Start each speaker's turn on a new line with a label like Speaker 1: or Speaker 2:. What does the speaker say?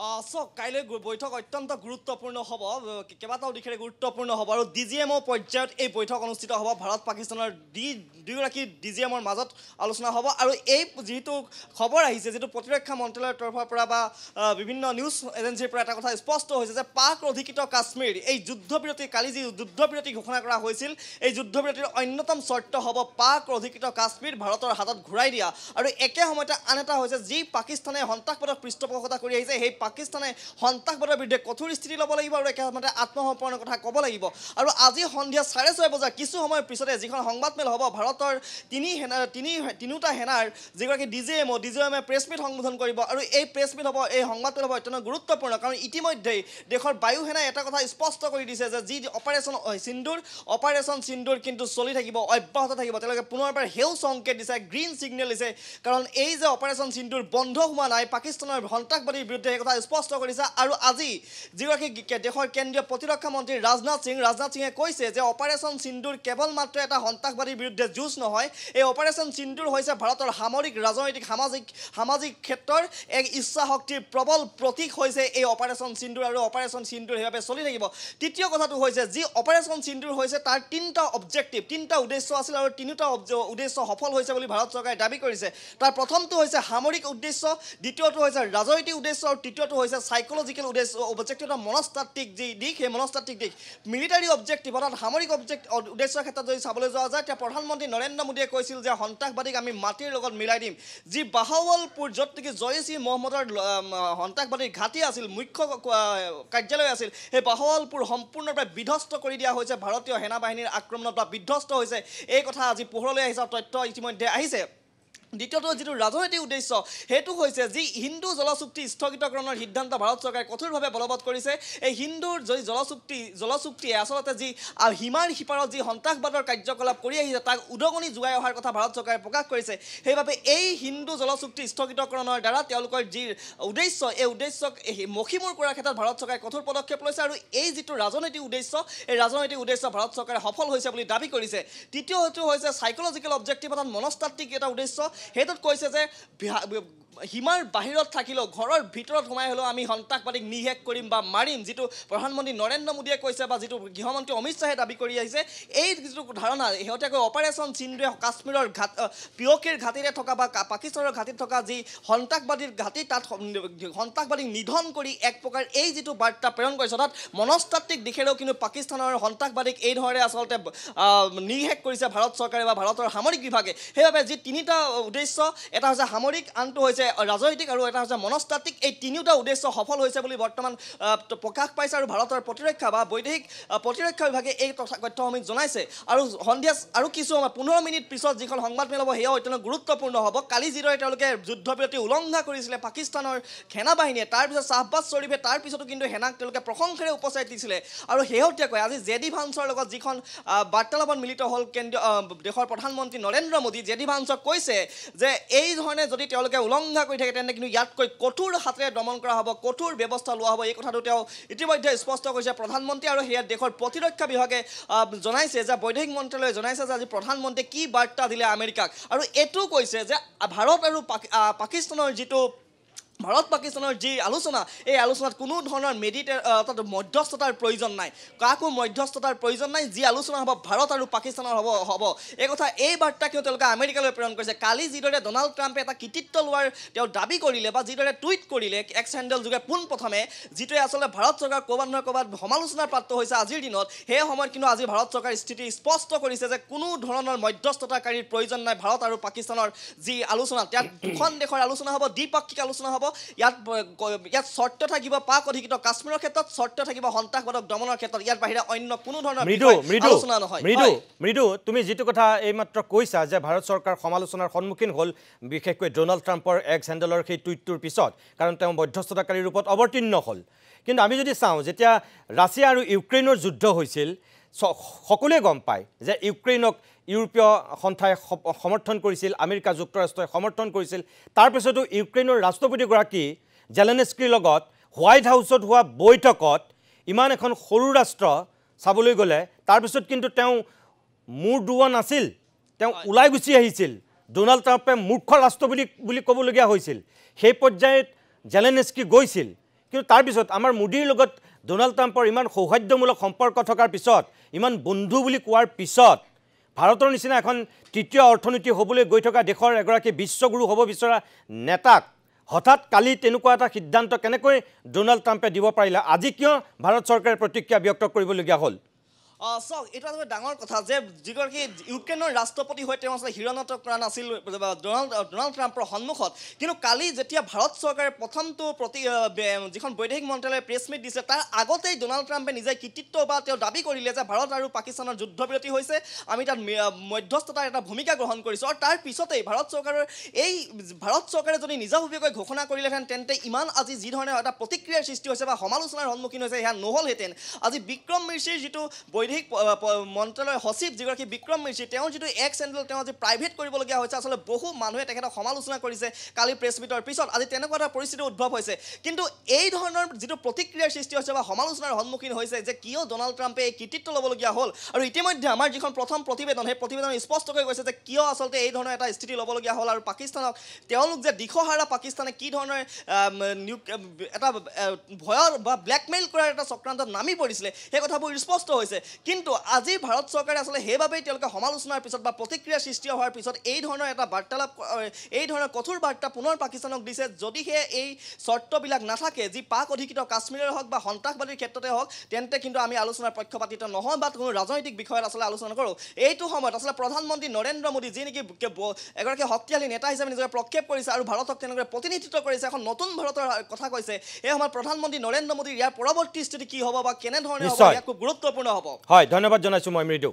Speaker 1: কাইলৈ বৈঠক অত্যন্ত গুৰুত্বপূৰ্ণ হ'ব কেইবাটাও দিশেৰে গুৰুত্বপূৰ্ণ হ'ব আৰু DGMৰ পৰ্যায়ত এই বৈঠক অনুষ্ঠিত হ'ব ভাৰত পাকিস্তানৰ দুয়োগৰাকী DGMৰ মাজত আলোচনা হ'ব আৰু এই যিহেতু খবৰ আহিছে যিটো প্ৰতিৰক্ষা মন্ত্ৰালয়ৰ তৰফৰ পৰা বা বিভিন্ন নিউজ এজেঞ্চিৰ পৰা এটা কথা স্পষ্ট হৈছে যে পাক অধিকৃত কাশ্মীৰ এই যুদ্ধবিৰতি কালি যি যুদ্ধবিৰতি ঘোষণা কৰা হৈছিল এই যুদ্ধবিৰতিৰ অন্যতম চৰ্ত হ'ব পাক অধিকৃত কাশ্মীৰ ভাৰতৰ হাতত ঘূৰাই দিয়া আৰু একে সময়তে আন এটা হৈছে যি পাকিস্তানে সন্ত্ৰাসবাদক পৃষ্ঠপোষকতা কৰি আহিছে সেই পাকিস্তানে সন্ত্ৰাসবাদৰ বিৰুদ্ধে কঠোৰ স্থিতি ল'ব লাগিব আৰু একে সময়তে আত্মসমৰ্পণৰ কথা ক'ব লাগিব আৰু আজি সন্ধিয়া 6:30 বজাত কিছু সময়ৰ পিছতে যিখন সংবাদমেল হ'ব ভাৰতৰ তিনিওটা সেনাৰ যিগৰাকী DGMে প্ৰেছ মিট সম্বোধন কৰিব আৰু এই প্ৰেছ মিট হ'ব এই সংবাদমেল হ'ব অত্যন্ত গুৰুত্বপূৰ্ণ কাৰণ ইতিমধ্যেই দেশৰ বায়ু সেনাই এটা কথা স্পষ্ট কৰি দিছে যে যি অপাৰেশ্যন সিন্দুৰ কিন্তু চলি থাকিব অব্যাহত থাকিব তেওঁলোকে পুনৰবাৰ সেউজ সংকেত দিছে গ্ৰীণ ছিগনেল দিছে কাৰণ এই যে অপাৰেশ্যন সিন্দুৰ বন্ধ হোৱা নাই পাকিস্তানৰ সন্ত্ৰাসবাদীৰ বিৰুদ্ধে এই কথা স্পষ্ট কৰিছে আৰু আজি যিগৰাকী দেশৰ কেন্দ্ৰীয় প্ৰতিৰক্ষা মন্ত্ৰী ৰাজনাথ সিঙে কৈছে যে অপাৰেশ্যন সিন্দুৰ কেৱল মাত্ৰ এটা সন্ত্ৰাসবাদীৰ বিৰুদ্ধে যুঁজ নহয় এই অপাৰেশ্যন সিন্দুৰ হৈছে ভাৰতৰ সামৰিক ৰাজনৈতিক সামাজিক ক্ষেত্ৰৰ এক ইচ্ছা শক্তিৰ প্ৰবল প্ৰতীক হৈছে এই অপাৰেশ্যন সিন্দুৰ আৰু অপাৰেশ্যন সিন্দুৰ সেইভাবে চলি থাকিব তৃতীয় কথাটো হৈছে যি অপাৰেশ্যন সিন্দুৰ হৈছে তাৰ তিনিটা উদ্দেশ্য আছিল আৰু তিনিটা উদ্দেশ্য সফল হৈছে বুলি ভাৰত চৰকাৰে দাবী কৰিছে তাৰ প্ৰথমটো হৈছে সামৰিক উদ্দেশ্য দ্বিতীয়টো হৈছে ৰাজনৈতিক উদ্দেশ্য আৰু তৃতীয়টো হৈছে সাইকোলজিকেল অবজেক্টিভ এটা মনস্তাত্ত্বিক যি দিশ সেই মনস্তাত্ত্বিক দিশ মিলিটাৰী অবজেক্টিভ অৰ্থাৎ সামৰিক উদ্দেশ্যৰ ক্ষেত্ৰত যদি চাবলৈ যোৱা যায় তেতিয়া প্ৰধানমন্ত্ৰী নৰেন্দ্ৰ মোদীয়ে কৈছিল যে সন্ত্ৰাসবাদীক আমি মাটিৰ লগত মিলাই দিম যি বাহাৱলপুৰ য'ত নেকি জয়চি মহম্মদৰ সন্ত্ৰাসবাদীৰ ঘাটি আছিল মুখ্য কাৰ্যালয় আছিল সেই বাহাৱলপুৰ সম্পূৰ্ণৰূপে বিধ্বস্ত কৰি দিয়া হৈছে ভাৰতীয় সেনা বাহিনীৰ আক্ৰমণত বা বিধ্বস্ত হৈছে এই কথা আজি পোহৰলৈ আহিছে তথ্য ইতিমধ্যে আহিছে দ্বিতীয়টো যিটো ৰাজনৈতিক উদ্দেশ্য সেইটো হৈছে যি হিন্দু জলচুক্তি স্থগিতকৰণৰ সিদ্ধান্ত ভাৰত চৰকাৰে কঠোৰভাৱে বলবৎ কৰিছে এই হিন্দুৰ যদি জলচুক্তিয়ে আচলতে যি সীমাৰ সিপাৰত যি সন্ত্ৰাসবাদৰ কাৰ্যকলাপ কৰি আহিছে তাক উদগনি যোগাই অহাৰ কথা ভাৰত চৰকাৰে প্ৰকাশ কৰিছে সেইবাবে এই হিন্দু জলচুক্তি স্থগিতকৰণৰ দ্বাৰা তেওঁলোকৰ যি উদ্দেশ্য এই উদ্দেশ্যক মষিমূৰ কৰাৰ ক্ষেত্ৰত ভাৰত চৰকাৰে কঠোৰ পদক্ষেপ লৈছে আৰু এই যিটো ৰাজনৈতিক উদ্দেশ্য এই ৰাজনৈতিক উদ্দেশ্য ভাৰত চৰকাৰে সফল হৈছে বুলি দাবী কৰিছে তৃতীয়টো হৈছে সাইকোলজিকেল অবজেক্টিভ অৰ্থাৎ মনস্তাত্ত্বিক এটা উদ্দেশ্য সেইটোত কৈছে যে সীমাৰ বাহিৰত থাকিলেও ঘৰৰ ভিতৰত সোমাই হ'লেও আমি সন্ত্ৰাসবাদীক নিশেষ কৰিম বা মাৰিম যিটো প্ৰধানমন্ত্ৰী নৰেন্দ্ৰ মোদীয়ে কৈছে বা যিটো গৃহমন্ত্ৰী অমিত শ্বাহে দাবী কৰি আহিছে এই যিটো ধাৰণা শেহতীয়াকৈ অপাৰেশ্যন সিন্দুৰে কাশ্মীৰৰ পিয়কিৰ ঘাটিৰে থকা বা পাকিস্তানৰ ঘাটিত থকা যি সন্ত্ৰাসবাদীৰ ঘাটি তাত সন্ত্ৰাসবাদীক নিধন কৰি এক প্ৰকাৰ এই যিটো বাৰ্তা প্ৰেৰণ কৰিছে অৰ্থাৎ মনস্তাত্ত্বিক দিশেৰেও কিন্তু পাকিস্তানৰ সন্ত্ৰাসবাদীক এই ধৰণে আচলতে নিশেষ কৰিছে ভাৰত চৰকাৰে বা ভাৰতৰ সামৰিক বিভাগে সেইবাবে যি তিনিটা উদ্দেশ্য এটা হৈছে সামৰিক আনটো হৈছে ৰাজনৈতিক আৰু এটা হৈছে মনস্তাত্ত্বিক এই তিনিওটা উদ্দেশ্য সফল হৈছে বুলি বৰ্তমান প্ৰকাশ পাইছে আৰু ভাৰতৰ প্ৰতিৰক্ষা বা বৈদেশিক প্ৰতিৰক্ষা বিভাগে এই তথ্যসমূহ জনাইছে আৰু সন্ধিয়া আৰু কিছু 15 মিনিট পিছত যিখন সংবাদমেল হ'ব সেয়াও অত্যন্ত গুৰুত্বপূৰ্ণ হ'ব কালি যিদৰে তেওঁলোকে যুদ্ধবিৰতি উলংঘা কৰিছিলে পাকিস্তানৰ সেনাবাহিনীয়ে তাৰপিছত শ্বাহবাজ শ্বৰীফে তাৰপিছতো কিন্তু সেনাক তেওঁলোকে প্ৰশংসাৰে উপচাই দিছিলে আৰু শেহতীয়াকৈ আজি JD ভান্সৰ লগত যিখন বাৰ্তালাপত মিলিত হ'ল কেন্দ্ৰীয় দেশৰ প্ৰধানমন্ত্ৰী নৰেন্দ্ৰ মোদী JD ভান্সক কৈছে যে এই ধৰণে যদি তেওঁলোকে উলংঘা কৰি থাকে তেন্তে কিন্তু ইয়াতকৈ কঠোৰ হাতেৰে দমন কৰা হ'ব কঠোৰ ব্যৱস্থা লোৱা হ'ব এই কথাটো তেওঁ ইতিমধ্যে স্পষ্ট কৰিছে প্ৰধানমন্ত্ৰী আৰু সেয়া দেশৰ প্ৰতিৰক্ষা বিভাগে জনাইছে যে বৈদেশিক মন্ত্ৰালয়ে জনাইছে যে আজি প্ৰধানমন্ত্ৰীয়ে কি বাৰ্তা দিলে আমেৰিকাক আৰু এইটো কৈছে যে ভাৰত আৰু পাকিস্তানৰ যিটো ভাৰত পাকিস্তানৰ যি আলোচনা এই আলোচনাত কোনো ধৰণৰ মধ্যস্থতাৰ প্ৰয়োজন নাই কাকো মধ্যস্থতাৰ প্ৰয়োজন নাই যি আলোচনা হ'ব ভাৰত আৰু পাকিস্তানৰ হ'ব এই কথা এই বাৰ্তা কিয় তেওঁলোকে আমেৰিকালৈ প্ৰেৰণ কৰিছে কালি যিদৰে ডনাল্ড ট্ৰাম্পে এটা কৃতিত্ব লোৱাৰ তেওঁ দাবী কৰিলে বা যিদৰে টুইট কৰিলে এক্স হেণ্ডেল যোগে পোনপ্ৰথমে যিটোৱে আচলতে ভাৰত চৰকাৰ ক'ৰবাত নহয় ক'ৰবাত সমালোচনাৰ প্ৰাপ্ত হৈছে আজিৰ দিনত সেই সময়ত কিন্তু আজি ভাৰত চৰকাৰৰ স্থিতি স্পষ্ট কৰিছে যে কোনো ধৰণৰ মধ্যস্থতাকাৰীৰ প্ৰয়োজন নাই ভাৰত আৰু পাকিস্তানৰ যি আলোচনা তাত দুখন দেশৰ আলোচনা হ'ব দ্বিপাক্ষিক আলোচনা হ'ব ইয়াত চৰ্ত থাকিব পাক অধিকৃত কাশ্মীৰৰ ক্ষেত্ৰত চৰ্ত থাকিব সন্ত্ৰাসবাদক দমনৰ ক্ষেত্ৰত ইয়াৰ বাহিৰে অন্য কোনো ধৰণৰ আলোচনা নহয়
Speaker 2: মৃদু তুমি যিটো কথা এইমাত্ৰ কৈছা যে ভাৰত চৰকাৰ সমালোচনাৰ সন্মুখীন হ'ল বিশেষকৈ ডনাল্ড ট্ৰাম্পৰ এক্স হেণ্ডেলৰ সেই টুইটটোৰ পিছত কাৰণ তেওঁ মধ্যস্থতাকাৰীৰ ৰূপত অৱতীৰ্ণ হ'ল কিন্তু আমি যদি চাওঁ যেতিয়া ৰাছিয়া আৰু ইউক্ৰেইনৰ যুদ্ধ হৈছিল সকলোৱে গম পায় যে ইউক্ৰেইনক ইউৰোপীয় সন্থাই সমৰ্থন কৰিছিল আমেৰিকা যুক্তৰাষ্ট্ৰই সমৰ্থন কৰিছিল তাৰপিছতো ইউক্ৰেইনৰ ৰাষ্ট্ৰপতিগৰাকী জেলেনস্কিৰ লগত হোৱাইট হাউচত হোৱা বৈঠকত ইমান এখন সৰু ৰাষ্ট্ৰ চাবলৈ গ'লে তাৰপিছত কিন্তু তেওঁ মূৰ দুৱা নাছিল তেওঁ ওলাই গুচি আহিছিল ডোনাল্ড ট্ৰাম্পে মূৰ্খ ৰাষ্ট্ৰ বুলি ক'বলগীয়া হৈছিল সেই পৰ্যায়ত জেলেনস্কি গৈছিল কিন্তু তাৰপিছত আমাৰ মোদীৰ লগত ডোনাল্ড ট্ৰাম্পৰ ইমান সৌহাৰ্দ্যমূলক সম্পৰ্ক থকাৰ পিছত ইমান বন্ধু বুলি কোৱাৰ পিছত ভাৰতৰ নিচিনা এখন তৃতীয় অৰ্থনীতি হ'বলৈ গৈ থকা দেশৰ এগৰাকী বিশ্বগুৰু হ'ব বিচৰা নেতাক হঠাৎ কালি তেনেকুৱা এটা সিদ্ধান্ত কেনেকৈ ডোনাল্ড ট্ৰাম্পে দিব পাৰিলে আজি কিয় ভাৰত চৰকাৰে প্ৰতিক্ৰিয়া ব্যক্ত কৰিবলগীয়া হ'ল
Speaker 1: চাওক এইটো এটা ডাঙৰ কথা যে যিগৰাকী ইউক্ৰেইনৰ ৰাষ্ট্ৰপতি হৈ তেওঁ আচলতে হিৰণত কৰা নাছিল ডোনাল্ড ট্ৰাম্পৰ সন্মুখত কিন্তু কালি যেতিয়া ভাৰত চৰকাৰে প্ৰথমটো যিখন বৈদেশিক মন্ত্ৰালয়ে প্ৰেছ মিট দিছে তাৰ আগতেই ডোনাল্ড ট্ৰাম্পে নিজে কৃতিত্ব বা তেওঁ দাবী কৰিলে যে ভাৰত আৰু পাকিস্তানৰ যুদ্ধবিৰতি হৈছে আমি তাত মধ্যস্থতাৰ এটা ভূমিকা গ্ৰহণ কৰিছোঁ আৰু তাৰ পিছতেই ভাৰত চৰকাৰে যদি নিজাববীয়াকৈ ঘোষণা কৰিলেহেঁতেন তেন্তে ইমান আজি যি ধৰণে এটা প্ৰতিক্ৰিয়াৰ সৃষ্টি হৈছে বা সমালোচনাৰ সন্মুখীন হৈছে সেয়া নহ'লহেঁতেন আজি বিক্ৰম মিৰ্চিৰ যিটো বৈদেশিক মন্ত্ৰালয়ৰ সচিব যিগৰাকী বিক্ৰম মিৰ্চি তেওঁৰ যিটো এক্স হেণ্ডেল তেওঁ আজি প্ৰাইভেট কৰিবলগীয়া হৈছে আচলতে বহু মানুহে তেখেতক সমালোচনা কৰিছে কালি প্ৰেছ মিটৰ পিছত আজি তেনেকুৱা এটা পৰিস্থিতি উদ্ভৱ হৈছে কিন্তু এই ধৰণৰ যিটো প্ৰতিক্ৰিয়াৰ সৃষ্টি হৈছে বা সমালোচনাৰ সন্মুখীন হৈছে যে কিয় ডোনাল্ড ট্ৰাম্পে এই কৃতিত্ব ল'বলগীয়া হ'ল আৰু ইতিমধ্যে আমাৰ যিখন প্ৰথম প্ৰতিবেদন সেই প্ৰতিবেদন স্পষ্টকৈ কৈছে যে কিয় আচলতে এই ধৰণৰ এটা স্থিতি ল'বলগীয়া হ'ল আৰু পাকিস্তানক তেওঁলোক যে দিশহাৰা পাকিস্তানে কি ধৰণৰ এটা ভয়ৰ বা ব্লেকমেইল কৰাৰ এটা চক্ৰান্তত নামি পৰিছিলে সেই কথাবোৰ স্পষ্ট হৈছে কিন্তু আজি ভাৰত চৰকাৰে আচলতে সেইবাবেই তেওঁলোকে সমালোচনাৰ পিছত বা প্ৰতিক্ৰিয়া সৃষ্টি হোৱাৰ পিছত এই ধৰণৰ এটা বাৰ্তালাপ এই ধৰণৰ কঠোৰ বাৰ্তা পুনৰ পাকিস্তানক দিছে যদিহে এই চৰ্তবিলাক নাথাকে যি পাক অধিকৃত কাশ্মীৰৰ হওক বা সন্ত্ৰাসবাদীৰ ক্ষেত্ৰতে হওক তেন্তে কিন্তু আমি আলোচনাৰ পক্ষপাতিত নহয় বা কোনো ৰাজনৈতিক বিষয়ত আচলতে আলোচনা কৰোঁ এইটো সময়ত আচলতে প্ৰধানমন্ত্ৰী নৰেন্দ্ৰ মোদী যি নেকি এগৰাকী শক্তিশালী নেতা হিচাপে নিজকে প্ৰক্ষেপ কৰিছে আৰু ভাৰতক তেনেকৈ প্ৰতিনিধিত্ব কৰিছে এখন নতুন ভাৰতৰ কথা কৈছে এই সময়ত প্ৰধানমন্ত্ৰী নৰেন্দ্ৰ মোদীৰ ইয়াৰ পৰৱৰ্তী স্থিতি কি হ'ব বা কেনেধৰণে হ'ব ইয়াক খুব গুৰুত্বপূৰ্ণ হ'ব
Speaker 2: হয় ধন্যবাদ জনাইছোঁ মই মৃদু